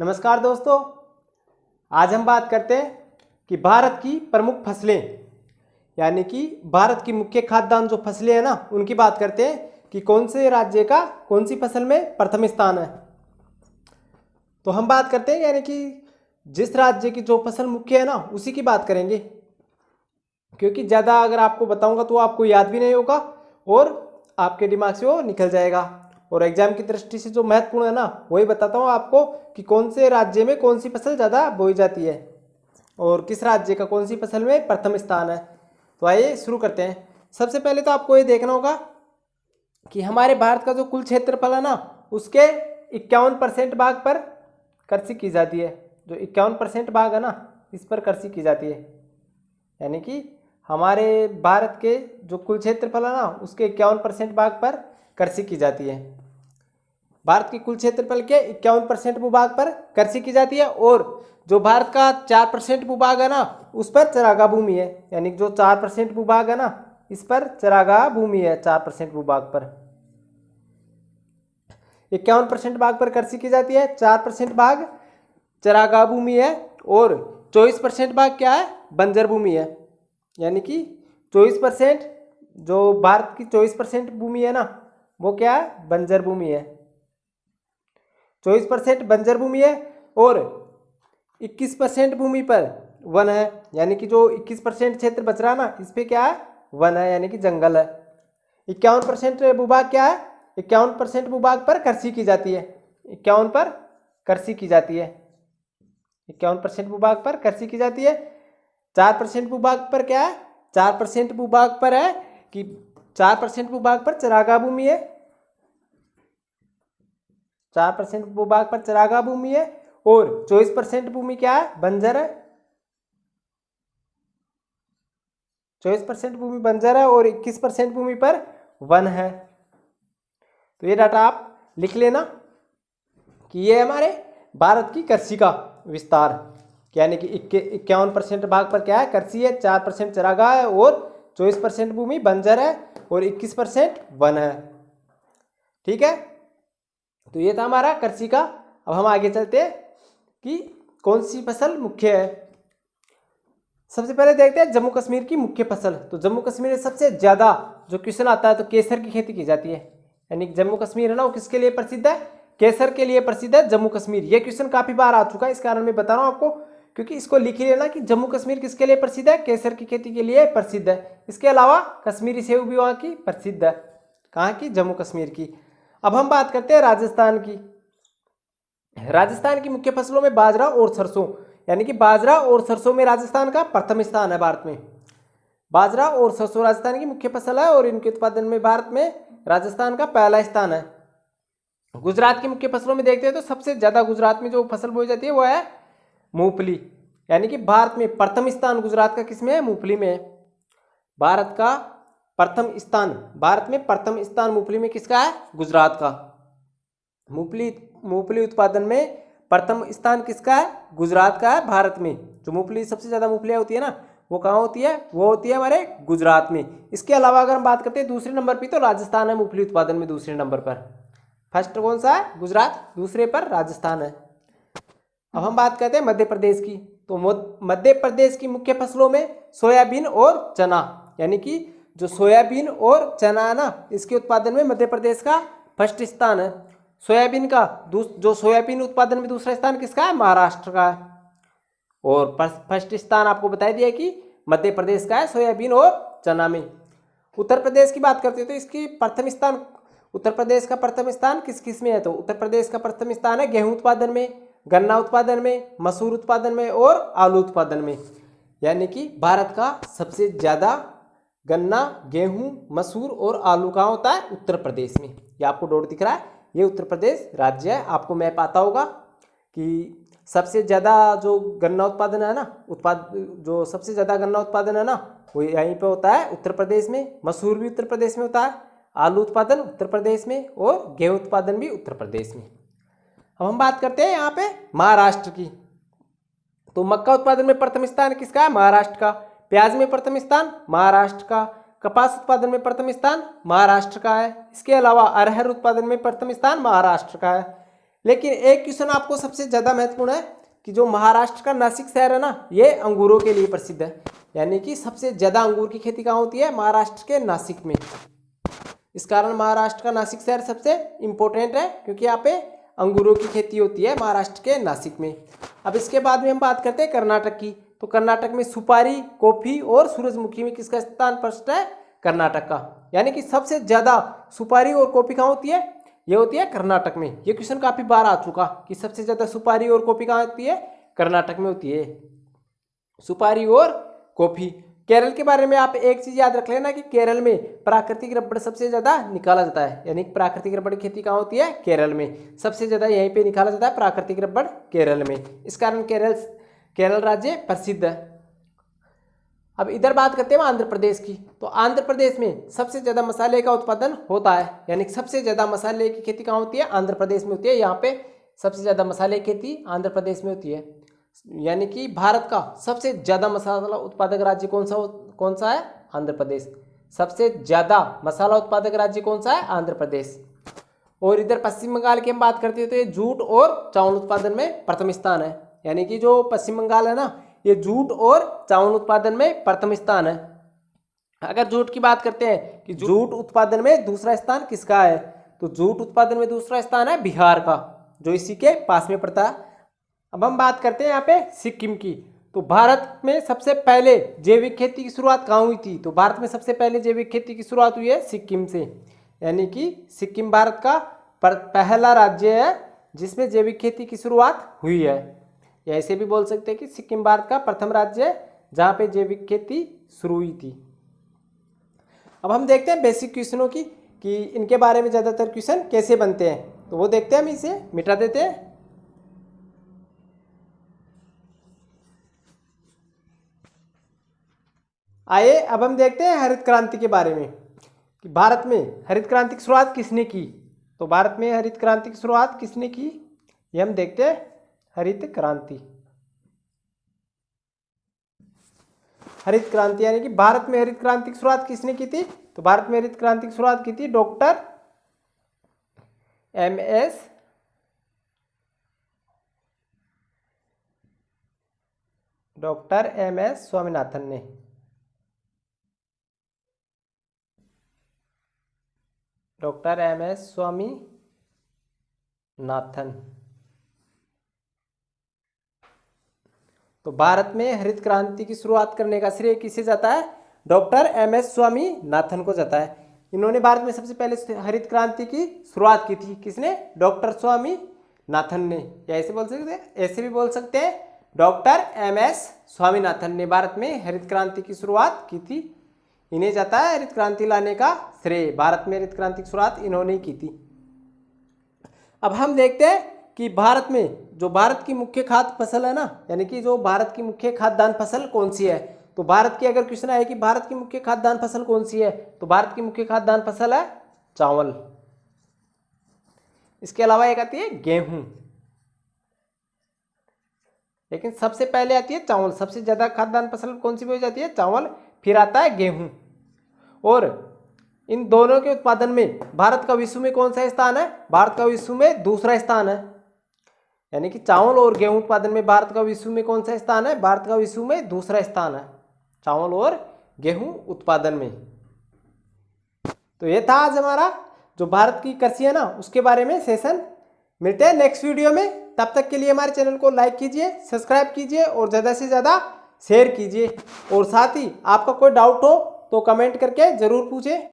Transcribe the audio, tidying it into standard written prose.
नमस्कार दोस्तों, आज हम बात करते हैं कि भारत की प्रमुख फसलें यानी कि भारत की मुख्य खाद्यान्न जो फसलें हैं ना उनकी बात करते हैं कि कौन से राज्य का कौन सी फसल में प्रथम स्थान है। तो हम बात करते हैं यानी कि जिस राज्य की जो फसल मुख्य है ना उसी की बात करेंगे, क्योंकि ज़्यादा अगर आपको बताऊंगा तो आपको याद भी नहीं होगा और आपके दिमाग से वो निकल जाएगा। और एग्जाम की दृष्टि से जो महत्वपूर्ण है ना वही बताता हूँ आपको कि कौन से राज्य में कौन सी फसल ज़्यादा बोई जाती है और किस राज्य का कौन सी फसल में प्रथम स्थान है। तो आइए शुरू करते हैं। सबसे पहले तो आपको ये देखना होगा कि हमारे भारत का जो कुल क्षेत्रफल है ना उसके 51% भाग पर कृषि की जाती है। जो 51% भाग है ना इस पर कृषि की जाती है, यानी कि हमारे भारत के जो कुल क्षेत्रफल है ना उसके 51% भाग पर कृषि की जाती है। भारत के कुल क्षेत्रफल के 51% भूभाग पर कृषि की जाती है और जो भारत का 4% भूभाग है ना उस पर चरागाह भूमि है, यानी जो 4% भूभाग है ना इस पर चरागाह भूमि है। 4% भूभाग पर 51% भाग पर कृषि की जाती है, 4% भाग चरागाह भूमि है और 24% भाग क्या है, बंजर भूमि है। यानी कि 24% जो भारत की 24% भूमि है ना वो क्या है, बंजर भूमि है। 24% बंजर भूमि है और 21% भूमि पर वन है, यानी कि जो 21% क्षेत्र बच रहा है ना इस पे क्या है, वन है यानी कि जंगल है। 51% भूभाग क्या है, 51% भूभाग पर कृषि की जाती है। 51 पर कृषि की जाती है, 51% भूभाग पर कृषि की जाती है। 4% भूभाग पर क्या है, 4% भूभाग पर है कि 4% भूभाग पर चरागाह भूमि है। 4% भूभाग पर चरागाह भूमि है और 24% भूमि क्या है, बंजर है। 24% भूमि बंजर है और 21% भूमि पर वन है। तो ये डाटा आप लिख लेना कि ये हमारे भारत की कृषि का विस्तार, यानी कि 51% भाग पर क्या है, कृषि है, 4% चरागाह है और 24% भूमि बंजर है और 21% वन है। ठीक है, तो ये था हमारा कृषि का। अब हम आगे चलते हैं कि कौन सी फसल मुख्य है। सबसे पहले देखते हैं जम्मू कश्मीर की मुख्य फसल। तो जम्मू कश्मीर में सबसे ज़्यादा जो क्वेश्चन आता है तो केसर की खेती की जाती है, यानी कि जम्मू कश्मीर है ना वो किसके लिए प्रसिद्ध है, केसर के लिए प्रसिद्ध है जम्मू कश्मीर। ये क्वेश्चन काफ़ी बार आ चुका है, इस कारण मैं बता रहा हूँ आपको, क्योंकि इसको लिख ही लेना कि जम्मू कश्मीर किसके लिए प्रसिद्ध है, केसर की खेती के लिए प्रसिद्ध है। इसके अलावा कश्मीरी सेब भी वहाँ की प्रसिद्ध है। कहाँ की, जम्मू कश्मीर की। अब हम बात करते हैं राजस्थान की। राजस्थान की मुख्य फसलों में बाजरा और सरसों, यानी कि बाजरा और सरसों में राजस्थान का प्रथम स्थान है। भारत में बाजरा और सरसों राजस्थान की मुख्य फसल है और इनके उत्पादन में भारत में राजस्थान का पहला स्थान है। गुजरात की मुख्य फसलों में देखते हैं तो सबसे ज्यादा गुजरात में जो फसल बोई जाती है वो है मूंगफली, यानी कि भारत में प्रथम स्थान गुजरात का किसमें है, मूंगफली में है। भारत का प्रथम स्थान, भारत में प्रथम स्थान मूंगफली में किसका है, गुजरात का। मूंगफली उत्पादन में प्रथम स्थान किसका है, गुजरात का है। भारत में जो मूंगफली सबसे ज़्यादा मूंगफलियाँ होती है ना वो कहाँ होती है, वो होती है हमारे गुजरात में। इसके अलावा अगर हम बात करते हैं दूसरे नंबर पर तो राजस्थान है मूंगफली उत्पादन में दूसरे नंबर पर। फर्स्ट कौन सा है, गुजरात, दूसरे पर राजस्थान है। अब हम बात करते हैं मध्य प्रदेश की। तो मध्य प्रदेश की मुख्य फसलों में सोयाबीन और चना, यानी कि जो सोयाबीन और चना है ना इसके उत्पादन में मध्य प्रदेश का फर्स्ट स्थान है। सोयाबीन का जो सोयाबीन उत्पादन में दूसरा स्थान किसका है, महाराष्ट्र का है। और फर्स्ट स्थान आपको बता दिया कि मध्य प्रदेश का है सोयाबीन और चना में। उत्तर प्रदेश की बात करते हैं तो इसकी प्रथम स्थान, उत्तर प्रदेश का प्रथम स्थान किस किस में है, तो उत्तर प्रदेश का प्रथम स्थान है गेहूं उत्पादन में, गन्ना उत्पादन में, मसूर उत्पादन में और आलू उत्पादन में। यानी कि भारत का सबसे ज़्यादा गन्ना, गेहूं, मसूर और आलू कहाँ होता है, उत्तर प्रदेश में। ये आपको डॉट दिख रहा है, ये उत्तर प्रदेश राज्य है। आपको मैप आता होगा कि सबसे ज़्यादा जो गन्ना उत्पादन है ना, जो सबसे ज़्यादा गन्ना उत्पादन है ना वो यहीं पे होता है उत्तर प्रदेश में। मसूर भी उत्तर प्रदेश में होता है, आलू उत्पादन उत्तर प्रदेश में और गेहूं उत्पादन भी उत्तर प्रदेश में। अब हम बात करते हैं यहाँ पे महाराष्ट्र की। तो मक्का उत्पादन में प्रथम स्थान किसका है, महाराष्ट्र का। प्याज में प्रथम स्थान महाराष्ट्र का। कपास उत्पादन में प्रथम स्थान महाराष्ट्र का है। इसके अलावा अरहर उत्पादन में प्रथम स्थान महाराष्ट्र का है। लेकिन एक क्वेश्चन आपको सबसे ज़्यादा महत्वपूर्ण है कि जो महाराष्ट्र का नासिक शहर है ना, ये अंगूरों के लिए प्रसिद्ध है। यानी कि सबसे ज़्यादा अंगूर की खेती कहाँ होती है? महाराष्ट्र के नासिक में। इस कारण महाराष्ट्र का नासिक शहर सबसे इम्पोर्टेंट है, क्योंकि यहाँ पे अंगूरों की खेती होती है महाराष्ट्र के नासिक में। अब इसके बाद में हम बात करते हैं कर्नाटक की। तो कर्नाटक में सुपारी, कॉफी और सूरजमुखी में किसका स्थान फर्स्ट है? कर्नाटक का। यानी कि सबसे ज़्यादा सुपारी और कॉफी कहाँ होती है? ये होती है कर्नाटक में। ये क्वेश्चन काफ़ी बार आ चुका कि सबसे ज़्यादा सुपारी और कॉफी कहाँ होती है? कर्नाटक में होती है सुपारी और कॉफी। केरल के बारे में आप एक चीज़ याद रख लेना कि केरल में प्राकृतिक रबड़ सबसे ज़्यादा निकाला जाता है। यानी प्राकृतिक रबड़ की खेती कहाँ होती है? केरल में। सबसे ज़्यादा यहीं पे निकाला जाता है प्राकृतिक रबड़, केरल में। इस कारण केरल राज्य प्रसिद्ध है। अब इधर बात करते हैं आंध्र प्रदेश की। तो आंध्र प्रदेश में सबसे ज़्यादा मसाले का उत्पादन होता है। यानी सबसे ज़्यादा मसाले की खेती कहाँ होती है? आंध्र प्रदेश में होती है। यहाँ पे सबसे ज़्यादा मसाले की खेती आंध्र प्रदेश में होती है। यानी कि भारत का सबसे ज़्यादा मसाला उत्पादक राज्य कौन सा है? आंध्र प्रदेश। सबसे ज़्यादा मसाला उत्पादक राज्य कौन सा है? आंध्र प्रदेश। और इधर पश्चिम बंगाल की हम बात करते हैं तो ये जूट और चावल उत्पादन में प्रथम स्थान है। यानी कि जो पश्चिम बंगाल है ना, ये जूट और चावल उत्पादन में प्रथम स्थान है। अगर जूट की बात करते हैं कि जूट उत्पादन में दूसरा स्थान किसका है, तो जूट उत्पादन में दूसरा स्थान है बिहार का, जो इसी के पास में पड़ता है। अब हम बात करते हैं यहाँ पे सिक्किम की। तो भारत में सबसे पहले जैविक खेती की शुरुआत कहाँ हुई थी? तो भारत में सबसे पहले जैविक खेती की शुरुआत हुई है सिक्किम से। यानी कि सिक्किम भारत का पहला राज्य है जिसमें जैविक खेती की शुरुआत हुई है। या ऐसे भी बोल सकते हैं कि सिक्किम भारत का प्रथम राज्य है जहाँ पे जैविक खेती शुरू हुई थी। अब हम देखते हैं बेसिक क्वेश्चनों की कि इनके बारे में ज़्यादातर क्वेश्चन कैसे बनते हैं। तो वो देखते हैं, हम इसे मिटा देते हैं। आइए अब हम देखते हैं हरित क्रांति के बारे में कि भारत में हरित क्रांति की शुरुआत किसने की। तो भारत में हरित क्रांति की शुरुआत किसने की, ये हम देखते हैं। हरित क्रांति यानी कि भारत में हरित क्रांति की शुरुआत किसने की थी? तो भारत में हरित क्रांति की शुरुआत की थी डॉक्टर एम एस स्वामीनाथन ने। Doctor M S Swaminathan. तो भारत में हरित क्रांति की शुरुआत करने का श्रेय किसे जाता है? डॉक्टर एम एस स्वामीनाथन को जाता है। इन्होंने भारत में सबसे पहले हरित क्रांति की शुरुआत की थी। किसने? डॉक्टर स्वामीनाथन ने। या ऐसे बोल सकते हैं, ऐसे भी बोल सकते हैं, डॉक्टर एम एस स्वामीनाथन ने भारत में हरित क्रांति की शुरुआत की थी। इन्हें जाता है हरित क्रांति लाने का श्रेय। भारत में हरित क्रांति की शुरुआत इन्होंने की थी। अब हम देखते हैं कि भारत में जो भारत की मुख्य खाद्य फसल है ना, यानी कि जो भारत की मुख्य खाद्यान्न फसल कौन सी है। तो भारत की अगर क्वेश्चन आए कि भारत की मुख्य खाद्यान्न फसल कौन सी है, तो भारत की मुख्य खाद्यान्न फसल है चावल। इसके अलावा एक आती है गेहूं, लेकिन सबसे पहले आती है चावल। सबसे ज्यादा खाद्यान्न फसल कौन सी बोई जाती है? चावल। फिर आता है गेहूं। और इन दोनों के उत्पादन में भारत का विश्व में कौन सा स्थान है? भारत का विश्व में दूसरा स्थान है। यानी कि चावल और गेहूं उत्पादन में भारत का विश्व में कौन सा स्थान है? भारत का विश्व में दूसरा स्थान है चावल और गेहूं उत्पादन में। तो ये था आज हमारा जो भारत की कृषि है ना, उसके बारे में सेशन। मिलते हैं नेक्स्ट वीडियो में। तब तक के लिए हमारे चैनल को लाइक कीजिए, सब्सक्राइब कीजिए और ज़्यादा से ज़्यादा शेयर कीजिए। और साथ ही आपका कोई डाउट हो तो कमेंट करके ज़रूर पूछें।